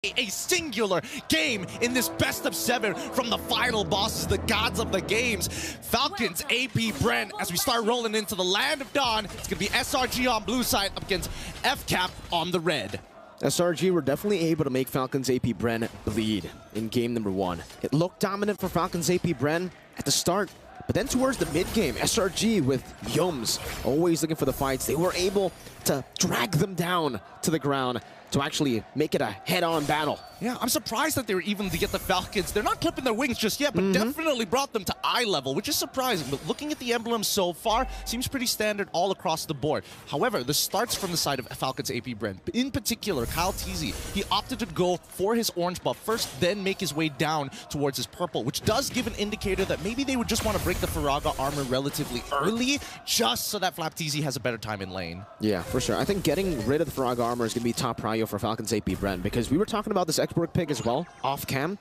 A singular game in this best of 7 from the final bosses, the gods of the games. Falcons, AP Bren, as we start rolling into the land of dawn. It's going to be SRG on blue side up against FCAP on the red. SRG were definitely able to make Falcons AP Bren lead in game number 1. It looked dominant for Falcons AP Bren at the start, but then towards the mid-game, SRG with Yums always looking for the fights. They were able to drag them down to the ground to actually make it a head-on battle. Yeah, I'm surprised that they were even to get the Falcons. They're not clipping their wings just yet, but definitely brought them to eye level, which is surprising. But looking at the emblems so far, seems pretty standard all across the board. However, this starts from the side of Falcons AP Bren. In particular, Kyle Teasy, he opted to go for his orange buff first, then make his way down towards his purple, which does give an indicator that maybe they would just want to break the Faraga armor relatively early, just so that Flap Teasy has a better time in lane. Yeah, for sure. I think getting rid of the Faraga armor is going to be top prio for Falcons AP Bren, because we were talking about this Exborg pick as well, off cam.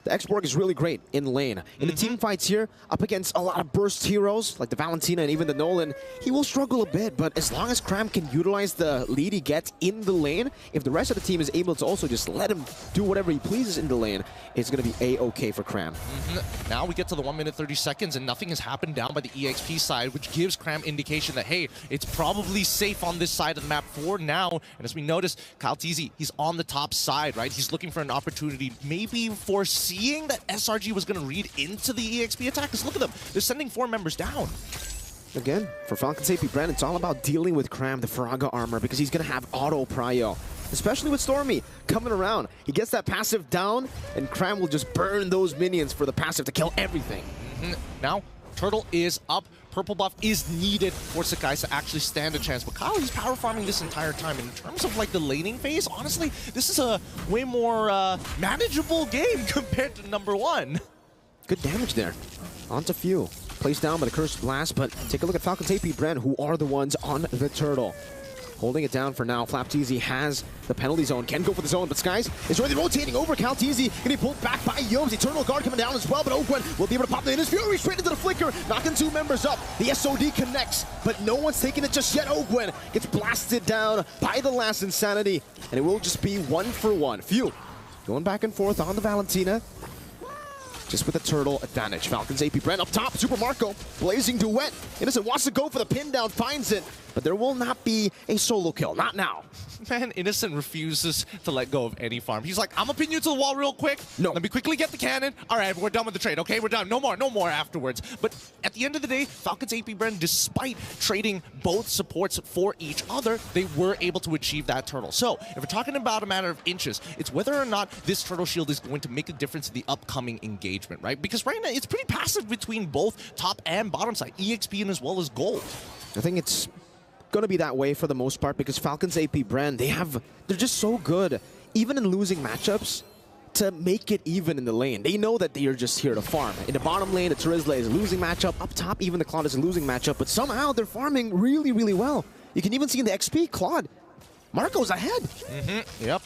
The Exborg is really great in lane. In the team fights here, up against a lot of burst heroes, like the Valentina and even the Nolan, he will struggle a bit, but as long as Cram can utilize the lead he gets in the lane, if the rest of the team is able to also just let him do whatever he pleases in the lane, it's going to be A-okay for Cram. Now we get to the 1 minute 30 seconds and nothing has happened down by the EXP side, which gives Cram indication that, hey, it's probably safe on this side of the map for now. And as we notice, Kyle Teasy, he's on the top side, right? He's looking for an opportunity, maybe foreseeing that SRG was going to read into the EXP attack. Because look at them, they're sending 4 members down. Again, for Falcons AP Bren, it's all about dealing with Cram, the Faraga armor, because he's going to have auto prio. Especially with Stormy coming around. He gets that passive down, and Cram will just burn those minions for the passive to kill everything. Now, Turtle is up. Purple buff is needed for Sakai to actually stand a chance. But Kyle, he's power farming this entire time. In terms of like the laning phase, honestly, this is a way more manageable game compared to number 1. Good damage there. Onto Few. Placed down by the Cursed Blast, but take a look at Falcons AP Bren, who are the ones on the Turtle. Holding it down for now. Flap Teasy has the penalty zone. Can go for the zone, but Skies is really rotating over Kyle Teasy. Going to be pulled back by Yomes. Eternal Guard coming down as well, but Ogwen will be able to pop in his Fury straight into the flicker, knocking 2 members up. The SOD connects, but no one's taking it just yet. Ogwen gets blasted down by the last Insanity, and it will just be 1 for 1. Few going back and forth on the Valentina. Just with a Turtle advantage. Falcons AP Bren up top. Super Marco blazing duet. Innocent wants to go for the pin down, finds it, but there will not be a solo kill. Not now. Man, Innocent refuses to let go of any farm. He's like, I'm gonna pin you to the wall real quick. No. Let me quickly get the cannon. All right, we're done with the trade, okay? We're done. No more afterwards. But at the end of the day, Falcons AP Bren, despite trading both supports for each other, they were able to achieve that Turtle. So, if we're talking about a matter of inches, it's whether or not this Turtle Shield is going to make a difference in the upcoming engagement, right? Because right now, it's pretty passive between both top and bottom side, EXP and as well as gold. I think it's going to be that way for the most part, because Falcons AP Bren, they're just so good, even in losing matchups, to make it even in the lane. They know that they are just here to farm. In the bottom lane, the Terizla is a losing matchup. Up top, even the Claude is a losing matchup, but somehow they're farming really, really well. You can even see in the XP, Claude, Marco's ahead. Yep.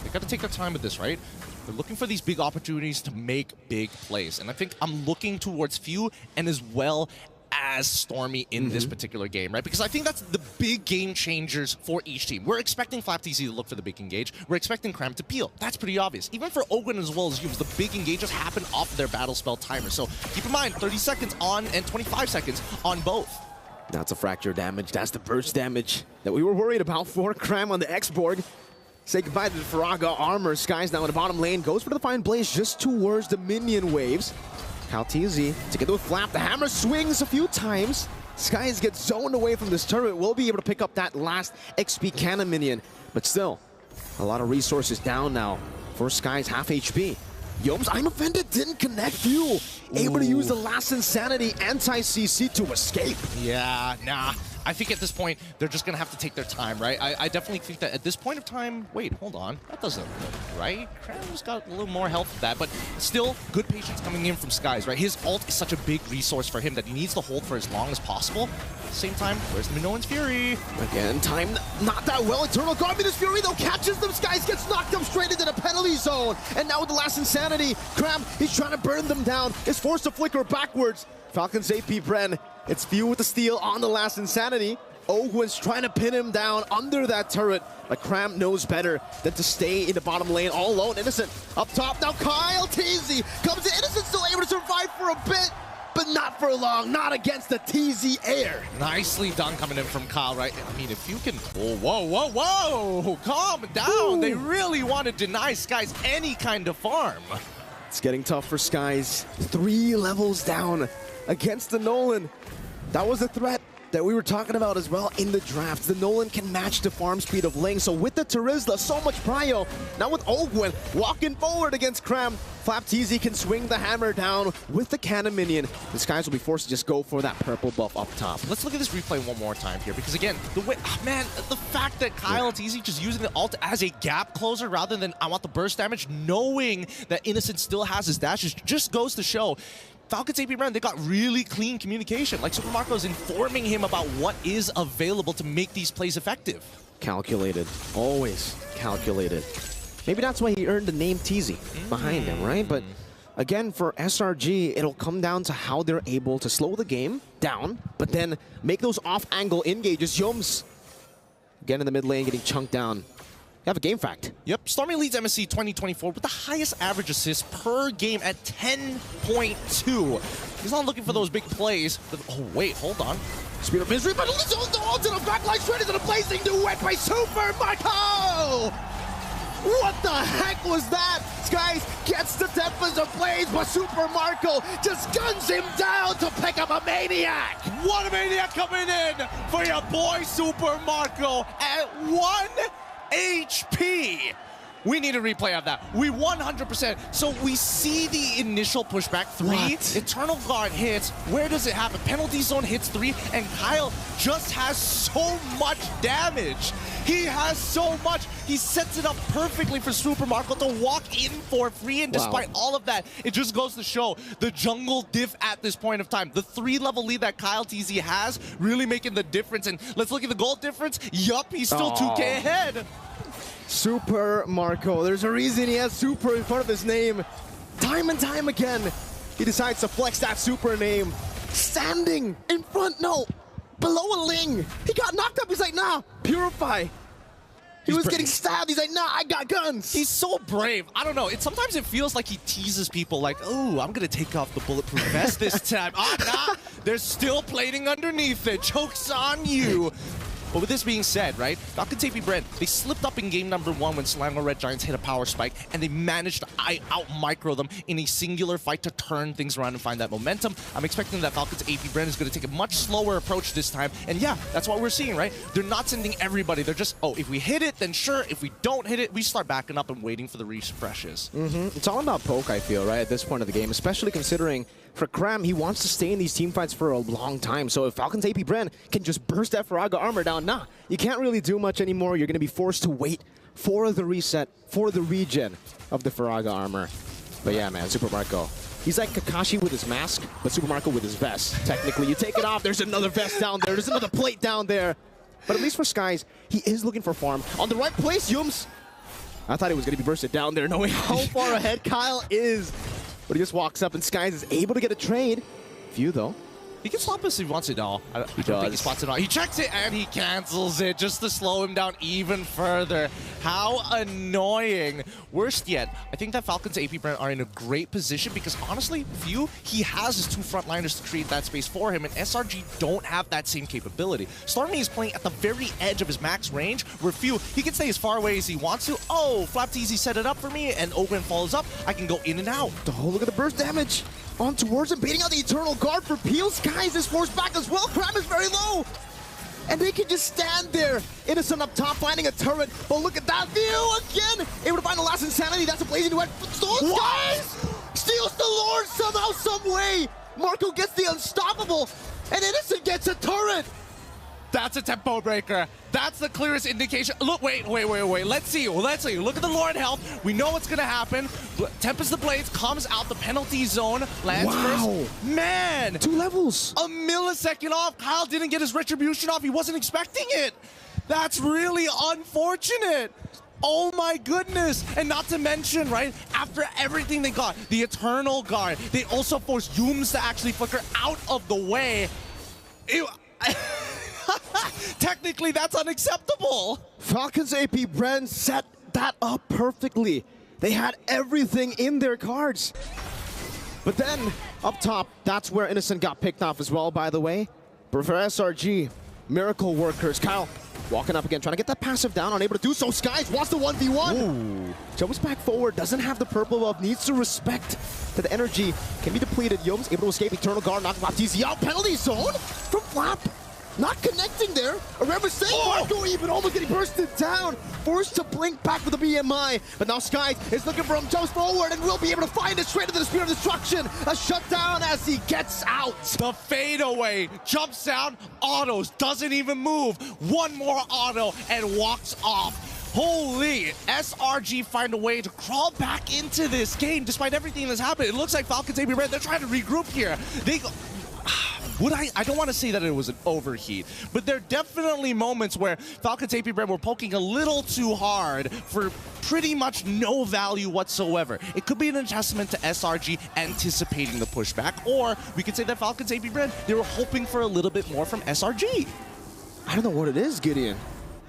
They got to take their time with this, right? They're looking for these big opportunities to make big plays. And I think I'm looking towards Few and as well as Stormy in this particular game, right? Because I think that's the big game changers for each team. We're expecting Flap Teasy to look for the big engage. We're expecting Cram to peel. That's pretty obvious. Even for Ogwen as well as Yums, the big engages happen off their battle spell timer. So keep in mind, 30 seconds on and 25 seconds on both. That's a fracture damage. That's the burst damage that we were worried about for Cram on the Exborg. Say goodbye to the Faraga armor. Skies now in the bottom lane. Goes for the Fine Blaze just towards the minion waves. Kyle Teasy together with Flap. The hammer swings a few times. Skies gets zoned away from this turret. Will be able to pick up that last XP cannon minion. But still, a lot of resources down now for Skies, half HP. Yomes, I'm offended, didn't connect Few. Able to use the last Insanity anti-CC to escape. Yeah, nah. I think at this point, they're just going to have to take their time, right? I definitely think that at this point of time... Wait, hold on. That doesn't look right. Cram's got a little more health with that, but still, good patience coming in from Skies, right? His ult is such a big resource for him that he needs to hold for as long as possible. At the same time, where's the Minoan's Fury? Again, time not that well. Eternal Guard, Minoan's Fury, though, catches them. Skies gets knocked up straight into the penalty zone. And now with the last Insanity, Cram, he's trying to burn them down. Is forced to flicker backwards. Falcons AP Bren, it's Few with the steal on the last Insanity. Ogwen's trying to pin him down under that turret, but Cram knows better than to stay in the bottom lane all alone. Innocent up top now. Kyle TZ comes in. Innocent still able to survive for a bit, but not for long. Not against the TZ air. Nicely done coming in from Kyle, right? I mean, if you can... Whoa. Calm down. Ooh. They really want to deny Skies any kind of farm. It's getting tough for Skies. 3 levels down against the Nolan. That was a threat that we were talking about as well in the draft. The Nolan can match the farm speed of Ling. So with the Terizla, so much prio. Now with Ogwen walking forward against Cram, Flap TZ can swing the hammer down with the cannon minion. The Skies will be forced to just go for that purple buff up top. Let's look at this replay one more time here, because again, the way, man, the fact that Kyle TZ just using the ult as a gap closer rather than I want the burst damage, knowing that Innocent still has his dashes, just goes to show Falcons AP BREN, they got really clean communication. Like Super Marco's informing him about what is available to make these plays effective. Calculated, always calculated. Maybe that's why he earned the name TZ behind him, right? But again, for SRG, it'll come down to how they're able to slow the game down, but then make those off-angle engages. Yums, again in the mid lane, getting chunked down. You have a game fact. Yep, Stormy leads MSC 2024 with the highest average assists per game at 10.2. He's not looking for those big plays. But, oh, wait, hold on. Speed of misery, but it's on to the backline straight into the blazing duet by Super Marco! What the heck was that? Skies gets the Tempest of Blaze, but Super Marco just guns him down to pick up a Maniac! What a Maniac coming in for your boy Super Marco at 1 HP. We need a replay of that. We 100%. So we see the initial pushback 3. What? Eternal Guard hits. Where does it happen? Penalty zone hits 3, and Kyle just has so much damage. He has so much. He sets it up perfectly for Super Marco to walk in for free, and despite all of that, it just goes to show the jungle diff at this point of time. The 3-level lead that Kyle TZ has really making the difference. And let's look at the gold difference. Yup, he's still 2K ahead. Super Marco. There's a reason he has Super in front of his name. Time and time again, he decides to flex that Super name. Standing in front, below a Ling. He got knocked up. He's like, nah, Purify. He was getting stabbed. He's like, nah, I got guns. He's so brave. I don't know. Sometimes it feels like he teases people like, oh, I'm going to take off the bulletproof vest this time. Nah, there's still plating underneath it. Joke's on you. But with this being said, right, Falcons AP BREN, they slipped up in game number 1 when Slango Red Giants hit a power spike, and they managed to out-micro them in a singular fight to turn things around and find that momentum. I'm expecting that Falcons AP BREN is going to take a much slower approach this time, and yeah, that's what we're seeing, right? They're not sending everybody. They're just, oh, if we hit it, then sure. If we don't hit it, we start backing up and waiting for the refreshes. It's all about poke, I feel, right, at this point of the game, especially considering for Cram, he wants to stay in these team fights for a long time. So if Falcons AP BREN can just burst that Faraga armor down, nah, you can't really do much anymore. You're going to be forced to wait for the reset, for the regen of the Faraga armor. But yeah, man, Super Marco. He's like Kakashi with his mask, but Super Marco with his vest. Technically, you take it off, there's another vest down there, there's another plate down there. But at least for Skies, he is looking for farm. On the right place, Yums. I thought he was going to be bursted down there, knowing how far ahead Kyle is. But he just walks up, and Skies is able to get a trade. Few, though. He can swap us if he wants it all. I don't think he spots it all. He checks it and he cancels it just to slow him down even further. How annoying. Worst yet, I think that Falcons AP BREN are in a great position because honestly, Few, he has his 2 frontliners to create that space for him, and SRG don't have that same capability. Stormy is playing at the very edge of his max range, where Few, he can stay as far away as he wants to. Oh, Flap TZ set it up for me, and Owen follows up. I can go in and out. Oh, look at the burst damage. On towards him, beating out the Eternal Guard for Peel. Skies is forced back as well. Cram is very low. And they can just stand there. Innocent up top, finding a turret. But look at that view again. Able to find the last insanity. That's a blazing duet. Skies steals the Lord somehow, some way. Marco gets the unstoppable. And Innocent gets a turret. That's a tempo breaker. That's the clearest indication. Look, wait. Let's see. Look at the Lord health. We know what's going to happen. Tempest the Blades comes out the penalty zone. Lands first. Man. 2 levels. A millisecond off. Kyle didn't get his retribution off. He wasn't expecting it. That's really unfortunate. Oh my goodness. And not to mention, right, after everything they got, the Eternal Guard, they also forced Yums to actually flicker out of the way. Technically, that's unacceptable. Falcons AP Bren set that up perfectly. They had everything in their cards. But then, up top, that's where Innocent got picked off as well, by the way. But for SRG, Miracle Workers, Kyle walking up again, trying to get that passive down, unable to do so. Skies wants the 1v1. Ooh. Jumps back forward, doesn't have the purple buff, needs to respect that the energy can be depleted. Yoms able to escape Eternal Guard, knock Baptiste out. Penalty zone from Flap. Not connecting there. I remember saying Marco even almost getting bursted down. Forced to blink back with the BMI. But now Skies is looking for him, jumps forward, and will be able to find it straight into the Spear of Destruction. A shutdown as he gets out. The fadeaway, jumps down, autos, doesn't even move. One more auto and walks off. Holy, SRG find a way to crawl back into this game despite everything that's happened. It looks like Falcons AB Red, they're trying to regroup here. They go... I don't want to say that it was an overheat, but there are definitely moments where Falcons AP Bren were poking a little too hard for pretty much no value whatsoever. It could be an testament to SRG anticipating the pushback, or we could say that Falcons AP Bren, they were hoping for a little bit more from SRG. I don't know what it is, Gideon.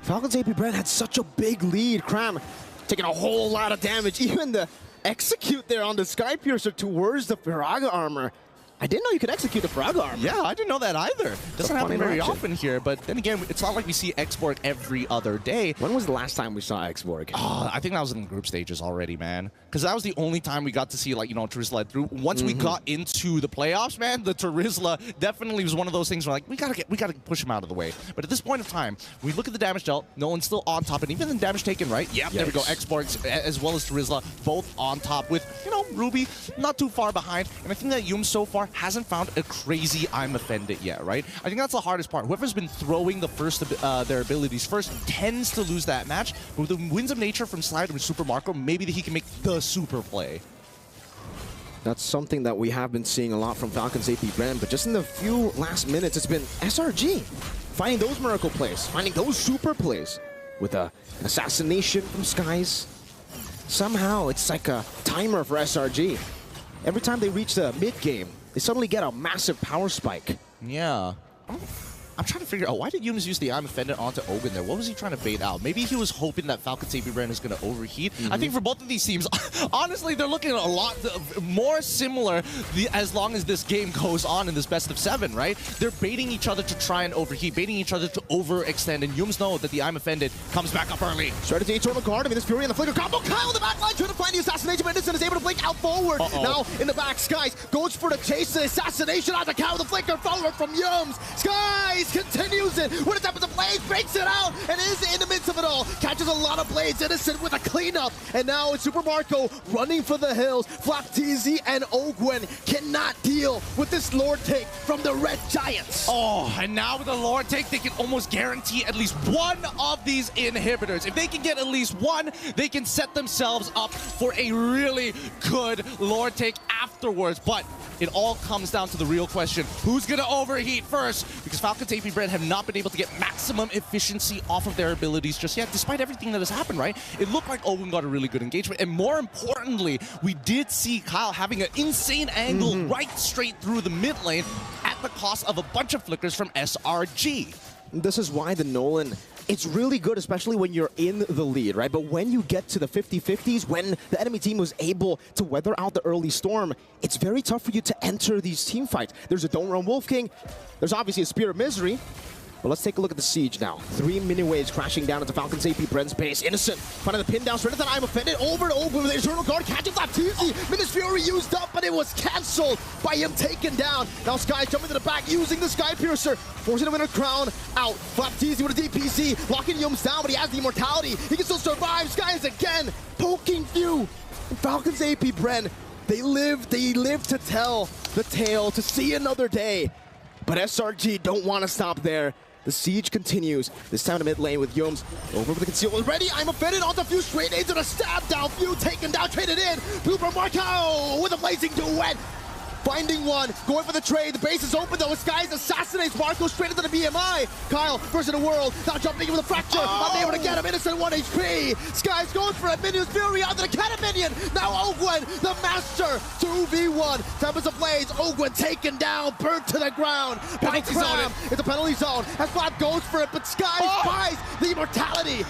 Falcons AP Bren had such a big lead. Cram taking a whole lot of damage. Even the execute there on the Sky Piercer towards the Firaga armor. I didn't know you could execute the Firaga armor. Yeah, I didn't know that either. Doesn't happen very often here, but then again, it's not like we see Xborg every other day. When was the last time we saw Xborg? I think that was in the group stages already, man. Because that was the only time we got to see, like, you know, Terizla through. Once we got into the playoffs, man, the Terizla definitely was one of those things where, like, we gotta push him out of the way. But at this point of time, we look at the damage dealt. Nolan's still on top, and even the damage taken, right? Yeah, there we go. Xborg as well as Terizla both on top with, you know, Ruby not too far behind. And I think that Yum so far hasn't found a crazy I'm offended yet, right? I think that's the hardest part. Whoever's been throwing the first their abilities first tends to lose that match. But with the Winds of Nature from Slide with Super Marco, maybe he can make the super play. That's something that we have been seeing a lot from Falcons AP Bren, but just in the few last minutes, it's been SRG finding those miracle plays, finding those super plays with an assassination from Skies. Somehow, it's like a timer for SRG. Every time they reach the mid-game, they suddenly get a massive power spike. Yeah. I'm trying to figure out, why did Yums use the I'm offended onto Ogun there? What was he trying to bait out? Maybe he was hoping that Falcons AP Bren is going to overheat. I think for both of these teams, honestly, they're looking a lot more similar as long as this game goes on in this best of 7, right? They're baiting each other to try and overheat, baiting each other to overextend, and Yums know that the I'm offended comes back up early. Straight into Eternal Guard. I mean, this Fury and the Flicker combo. Kyle in the back line trying to find the assassination, but Innocent is able to blink out forward. Now in the back, Skies goes for the chase, the assassination on the Kyle with the Flicker, follower from Yums. Skies continues it. When it's up as a blade, breaks it out, and is in the midst of it all. Catches a lot of blades. Innocent with a cleanup, and now it's Super Marco running for the hills. Flapteezy and Ogwen cannot deal with this Lord take from the Red Giants. Oh, and now with the Lord take, they can almost guarantee at least one of these inhibitors. If they can get at least one, they can set themselves up for a really good Lord take afterwards. But it all comes down to the real question: who's going to overheat first? Because Falcons AP Bren have not been able to get maximum efficiency off of their abilities just yet, despite everything that has happened, right? It looked like Owen got a really good engagement, and more importantly, we did see Kyle having an insane angle right straight through the mid lane at the cost of a bunch of flickers from SRG. This is why the Nolan, it's really good, especially when you're in the lead, right? But when you get to the 50-50s, when the enemy team was able to weather out the early storm, it's very tough for you to enter these team fights. There's a Don't Run Wolf King. There's obviously a Spear of Misery. But let's take a look at the siege now. 3 mini waves crashing down into Falcons AP Bren's base. Innocent finding the pin down straight into that I'm offended. Over and over with the Eternal Guard, catching Flapteezy. Minus Fury used up, but it was cancelled by him taken down. Now Sky jumping to the back using the Sky Piercer, forcing the Winter Crown out. Flapteezy with a DPC, locking Yums down, but he has the immortality. He can still survive. Sky is again poking few. And Falcons AP Bren, they live to tell the tale, to see another day. But SRG don't want to stop there. The siege continues. This time to mid lane with Yums over with the conceal. Ready, I'm offended onto Few, straight into the stab down. Few taken down, traded in. Blue from Marco with a blazing duet. Finding one, going for the trade. The base is open though. Skies assassinates Marco straight into the BMI. Kyle, first in the world, now jumping in with a fracture. Not able to get him. Innocent 1 HP. Skies going for it. Minions Fury onto the cannon minion. Now Ogwen, the master. 2v1. Tempest Ablaze. Ogwen taken down, burnt to the ground. By Cram. It's a penalty zone. As FCAP goes for it, but Skies buys the immortality.